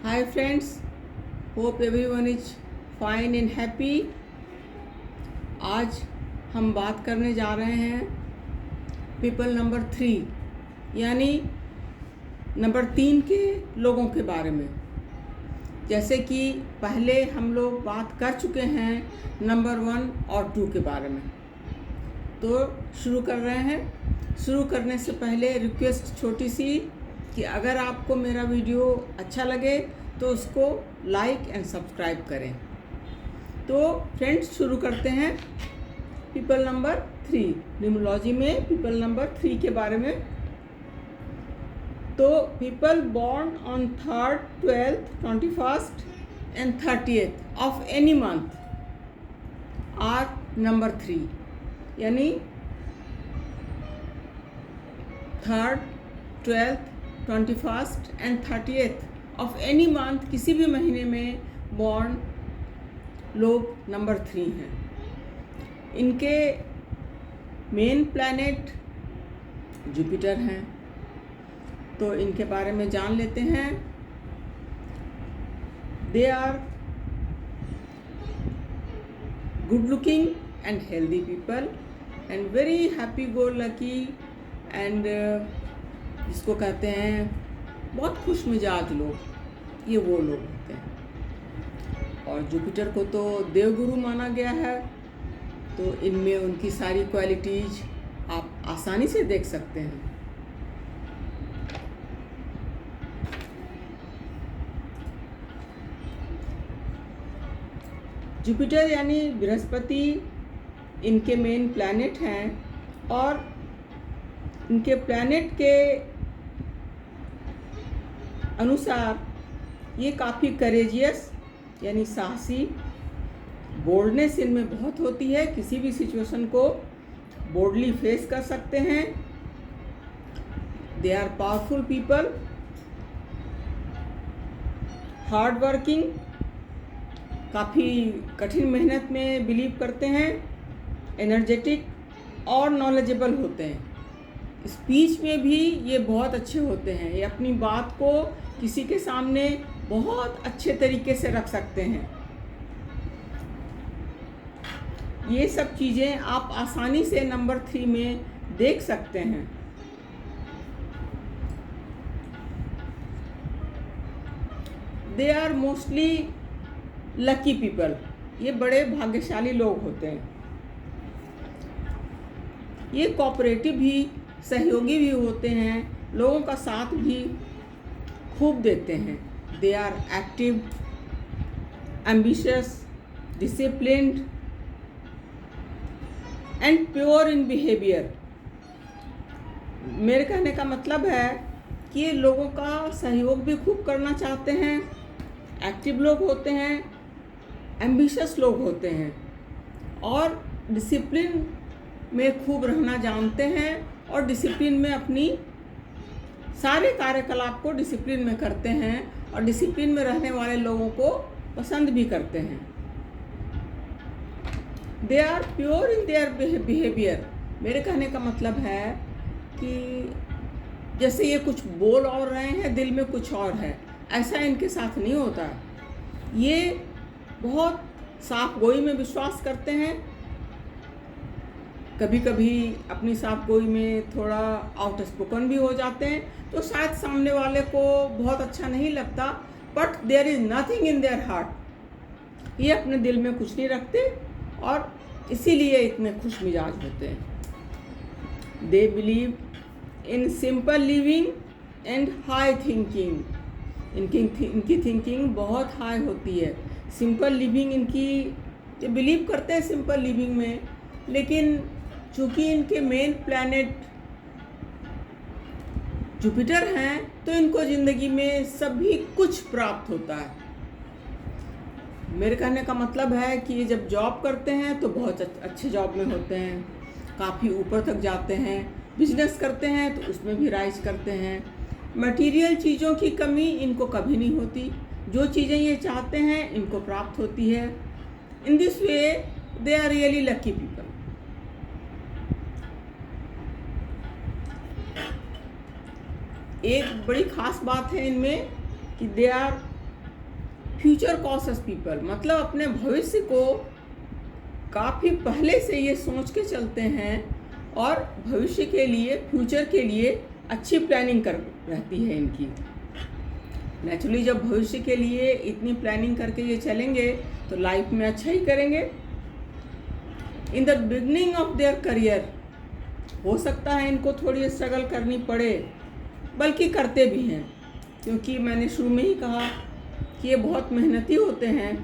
Hi friends, hope everyone is fine and happy. आज हम बात करने जा रहे हैं पीपल नंबर 3 यानी नंबर 3 के लोगों के बारे में। जैसे कि पहले हम लोग बात कर चुके हैं नंबर 1 और 2 के बारे में, तो शुरू कर रहे हैं। शुरू करने से पहले रिक्वेस्ट छोटी सी कि अगर आपको मेरा वीडियो अच्छा लगे तो उसको लाइक एंड सब्सक्राइब करें। तो फ्रेंड्स शुरू करते हैं पीपल नंबर 3, न्यूमरोलॉजी में पीपल नंबर 3 के बारे में। तो people born on 3rd, 12th, 21st and 30th of any month are number 3, यानी 3rd, 12th, 21st and 30th of any month, किसी भी महीने में बॉर्न लोग नंबर 3 हैं। इनके मेन प्लैनेट जुपिटर हैं, तो इनके बारे में जान लेते हैं। They are good looking and healthy people and very happy go lucky and जिसको कहते हैं बहुत खुश मिजाज लोग, ये वो लोग होते हैं। और जुपिटर को तो देवगुरु माना गया है, तो इनमें उनकी सारी क्वालिटीज आप आसानी से देख सकते हैं। जुपिटर यानी बृहस्पति इनके मेन प्लैनेट हैं, और इनके प्लैनेट के अनुसार ये काफ़ी करेजियस यानी साहसी, बोल्डनेस इनमें बहुत होती है, किसी भी सिचुएशन को बोल्डली फेस कर सकते हैं। They are powerful people, hard working, काफ़ी कठिन मेहनत में बिलीव करते हैं, एनर्जेटिक और नॉलेजेबल होते हैं। स्पीच में भी ये बहुत अच्छे होते हैं, ये अपनी बात को किसी के सामने बहुत अच्छे तरीके से रख सकते हैं। ये सब चीज़ें आप आसानी से नंबर 3 में देख सकते हैं। They are mostly lucky people, ये बड़े भाग्यशाली लोग होते हैं। ये कोऑपरेटिव भी, सहयोगी भी होते हैं, लोगों का साथ भी खूब देते हैं। They are active, ambitious, disciplined and pure in behaviour. मेरे कहने का मतलब है कि ये लोगों का सहयोग भी खूब करना चाहते हैं, एक्टिव लोग होते हैं, एम्बिशियस लोग होते हैं, और डिसिप्लिन में खूब रहना जानते हैं, और डिसिप्लिन में अपनी सारे कार्यकलाप को डिसिप्लिन में करते हैं, और डिसिप्लिन में रहने वाले लोगों को पसंद भी करते हैं। They are pure in their behaviour. मेरे कहने का मतलब है कि जैसे ये कुछ बोल और रहे हैं, दिल में कुछ और है, ऐसा इनके साथ नहीं होता। ये बहुत साफ गोई में विश्वास करते हैं, कभी कभी अपनी साफ गोई में थोड़ा आउट स्पोकन भी हो जाते हैं, तो शायद सामने वाले को बहुत अच्छा नहीं लगता, but there is nothing in their heart. ये अपने दिल में कुछ नहीं रखते, और इसीलिए इतने खुश मिजाज होते हैं। They believe in simple living and high thinking. इनकी थिंकिंग बहुत हाई होती है। सिंपल लिविंग इनकी, ये बिलीव करते हैं सिंपल लिविंग में, लेकिन चूँकि इनके मेन प्लैनेट जुपिटर हैं, तो इनको ज़िंदगी में सभी कुछ प्राप्त होता है। मेरे कहने का मतलब है कि ये जब जॉब करते हैं तो बहुत अच्छे जॉब में होते हैं, काफ़ी ऊपर तक जाते हैं। बिजनेस करते हैं तो उसमें भी राइज करते हैं। मटेरियल चीज़ों की कमी इनको कभी नहीं होती, जो चीज़ें ये चाहते हैं इनको प्राप्त होती है। In this way they are really lucky people. एक बड़ी ख़ास बात है इनमें कि they are future conscious people, मतलब अपने भविष्य को काफ़ी पहले से ये सोच के चलते हैं और भविष्य के लिए, फ्यूचर के लिए अच्छी प्लानिंग कर रहती है इनकी। नेचुरली जब भविष्य के लिए इतनी प्लानिंग करके ये चलेंगे तो लाइफ में अच्छा ही करेंगे। In the beginning of their career, हो सकता है इनको थोड़ी स्ट्रगल करनी पड़े, बल्कि करते भी हैं, क्योंकि मैंने शुरू में ही कहा कि ये बहुत मेहनती होते हैं,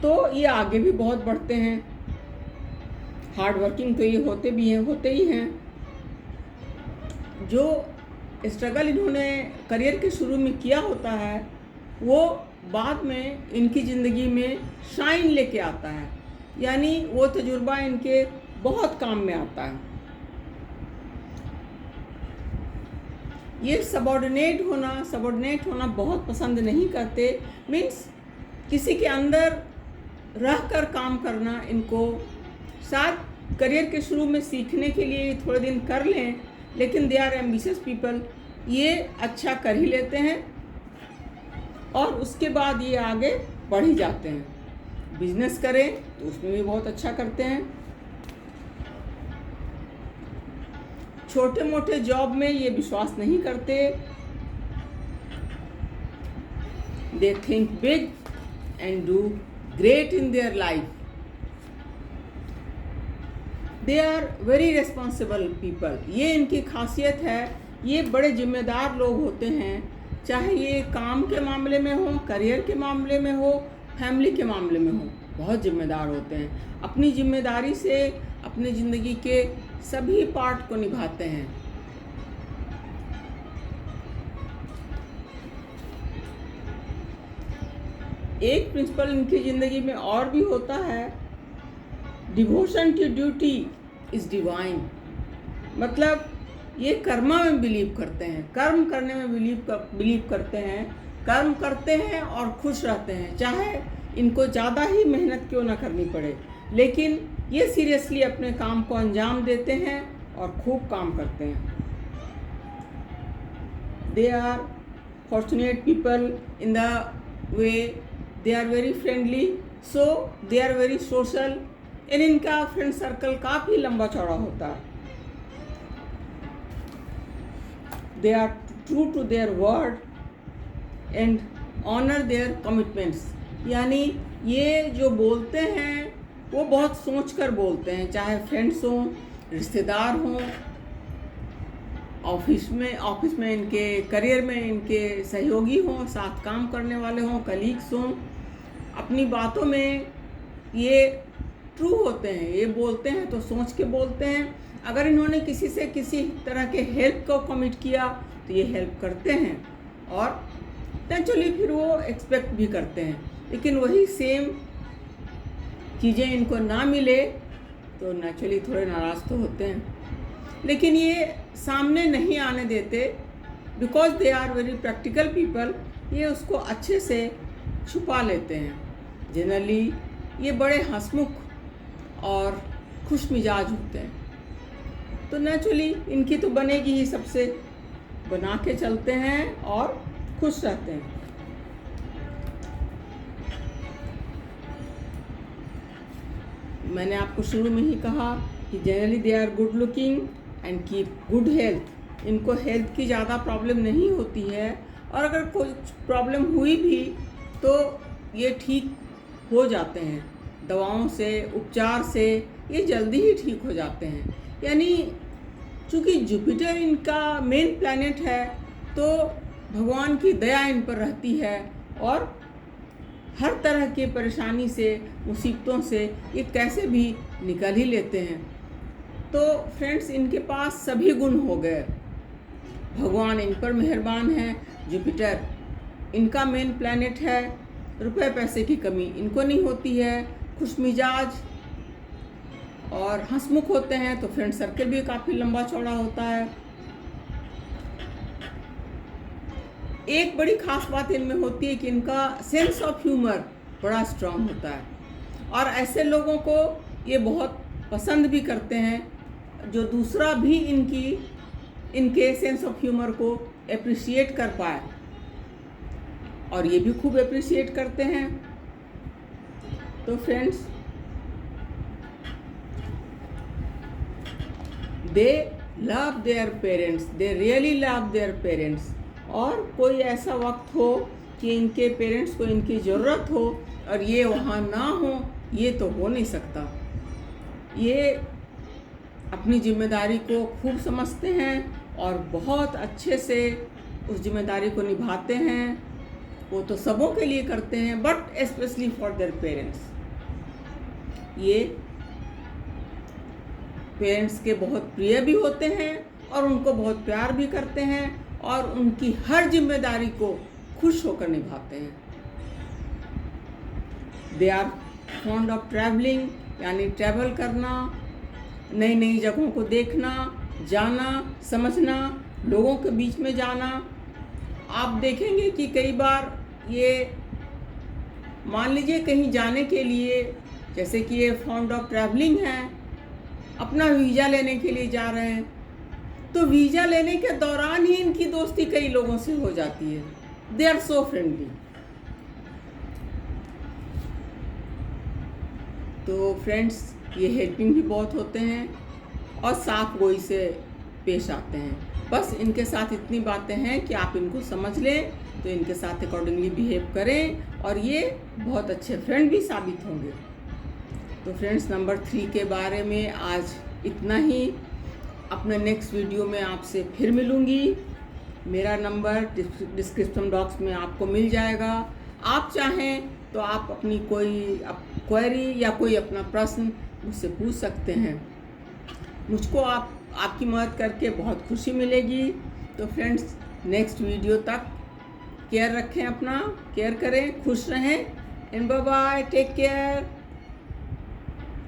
तो ये आगे भी बहुत बढ़ते हैं। हार्ड वर्किंग तो ये होते भी हैं, होते ही हैं। जो स्ट्रगल इन्होंने करियर के शुरू में किया होता है वो बाद में इनकी ज़िंदगी में शाइन लेके आता है, यानी वो तजुर्बा इनके बहुत काम में आता है। ये सबॉर्डिनेट होना बहुत पसंद नहीं करते। मीन्स किसी के अंदर रहकर काम करना इनको शायद करियर के शुरू में सीखने के लिए थोड़े दिन कर लें, लेकिन दे आर एम्बिशियस पीपल, ये अच्छा कर ही लेते हैं और उसके बाद ये आगे बढ़ ही जाते हैं। बिजनेस करें तो उसमें भी बहुत अच्छा करते हैं। छोटे मोटे जॉब में ये विश्वास नहीं करते। They think big and do great in their life. They are very responsible people, ये इनकी खासियत है। ये बड़े जिम्मेदार लोग होते हैं, चाहे ये काम के मामले में हो, करियर के मामले में हो, फैमिली के मामले में हो, बहुत जिम्मेदार होते हैं। अपनी जिम्मेदारी से अपनी ज़िंदगी के सभी पार्ट को निभाते हैं। एक प्रिंसिपल इनकी ज़िंदगी में और भी होता है, devotion to duty is divine. मतलब ये कर्मा में बिलीव करते हैं, कर्म करने में बिलीव करते हैं, कर्म करते हैं और खुश रहते हैं, चाहे इनको ज़्यादा ही मेहनत क्यों ना करनी पड़े, लेकिन ये सीरियसली अपने काम को अंजाम देते हैं और खूब काम करते हैं। They are fortunate people in the way they are very friendly, so they are very social. इनका फ्रेंड सर्कल काफ़ी लंबा चौड़ा होता है। They are true to their word and honour their commitments, यानी ये जो बोलते हैं वो बहुत सोच कर बोलते हैं, चाहे फ्रेंड्स हों, रिश्तेदार हों, ऑफिस में इनके करियर में इनके सहयोगी हों, साथ काम करने वाले हों, कलीग्स हों, अपनी बातों में ये ट्रू होते हैं। ये बोलते हैं तो सोच के बोलते हैं। अगर इन्होंने किसी से किसी तरह के हेल्प को कमिट किया तो ये हेल्प करते हैं और नेचुरली फिर वो एक्सपेक्ट भी करते हैं, लेकिन वही सेम चीज़ें इनको ना मिले तो नेचुरली थोड़े नाराज़ तो होते हैं, लेकिन ये सामने नहीं आने देते। Because they are very practical people, ये उसको अच्छे से छुपा लेते हैं। जनरली ये बड़े हंसमुख और खुश मिजाज होते हैं, तो नेचुरली इनकी तो बनेगी ही, सबसे बना के चलते हैं और खुश रहते हैं। मैंने आपको शुरू में ही कहा कि generally they are good looking and keep good health. इनको हेल्थ की ज़्यादा प्रॉब्लम नहीं होती है, और अगर कुछ प्रॉब्लम हुई भी तो ये ठीक हो जाते हैं दवाओं से, उपचार से ये जल्दी ही ठीक हो जाते हैं। यानी चूँकि जुपिटर इनका मेन प्लैनेट है तो भगवान की दया इन पर रहती है और हर तरह की परेशानी से, मुसीबतों से ये कैसे भी निकल ही लेते हैं। तो फ्रेंड्स, इनके पास सभी गुण हो गए। भगवान इन पर मेहरबान है, जुपिटर इनका मेन प्लैनेट है, रुपए पैसे की कमी इनको नहीं होती है, खुशमिजाज और हंसमुख होते हैं, तो फ्रेंड सर्कल भी काफ़ी लंबा चौड़ा होता है। एक बड़ी खास बात इनमें होती है कि इनका सेंस ऑफ ह्यूमर बड़ा स्ट्रांग होता है, और ऐसे लोगों को ये बहुत पसंद भी करते हैं जो दूसरा भी इनके सेंस ऑफ ह्यूमर को एप्रिशिएट कर पाए। और ये भी खूब अप्रिशिएट करते हैं। तो friends, they love their parents, they really love their parents. और कोई ऐसा वक्त हो कि इनके पेरेंट्स को इनकी ज़रूरत हो और ये वहाँ ना हो, ये तो हो नहीं सकता। ये अपनी जिम्मेदारी को खूब समझते हैं और बहुत अच्छे से उस जिम्मेदारी को निभाते हैं। वो तो सबों के लिए करते हैं, but specially for their parents. ये पेरेंट्स के बहुत प्रिय भी होते हैं और उनको बहुत प्यार भी करते हैं और उनकी हर जिम्मेदारी को खुश होकर निभाते हैं। They are fond of travelling, यानी ट्रैवल करना, नई नई जगहों को देखना, जाना, समझना, लोगों के बीच में जाना। आप देखेंगे कि कई बार ये मान लीजिए कहीं जाने के लिए, जैसे कि ये फॉन्ड ऑफ ट्रैवलिंग है, अपना वीज़ा लेने के लिए जा रहे हैं, तो वीज़ा लेने के दौरान ही इनकी दोस्ती कई लोगों से हो जाती है। They are so friendly. तो फ्रेंड्स, ये हेल्पिंग भी बहुत होते हैं और साफ गोई से पेश आते हैं। बस इनके साथ इतनी बातें हैं कि आप इनको समझ लें तो इनके साथ अकॉर्डिंगली बिहेव करें और ये बहुत अच्छे फ्रेंड भी साबित होंगे। तो फ्रेंड्स, नंबर 3 के बारे में आज इतना ही। अपने नेक्स्ट वीडियो में आपसे फिर मिलूँगी। मेरा नंबर डिस्क्रिप्शन बॉक्स में आपको मिल जाएगा। आप चाहें तो आप अपनी कोई क्वेरी या कोई अपना प्रश्न मुझसे पूछ सकते हैं। मुझको आपकी मदद करके बहुत खुशी मिलेगी। तो फ्रेंड्स, नेक्स्ट वीडियो तक केयर रखें, अपना केयर करें, खुश रहें। And bye bye, take care.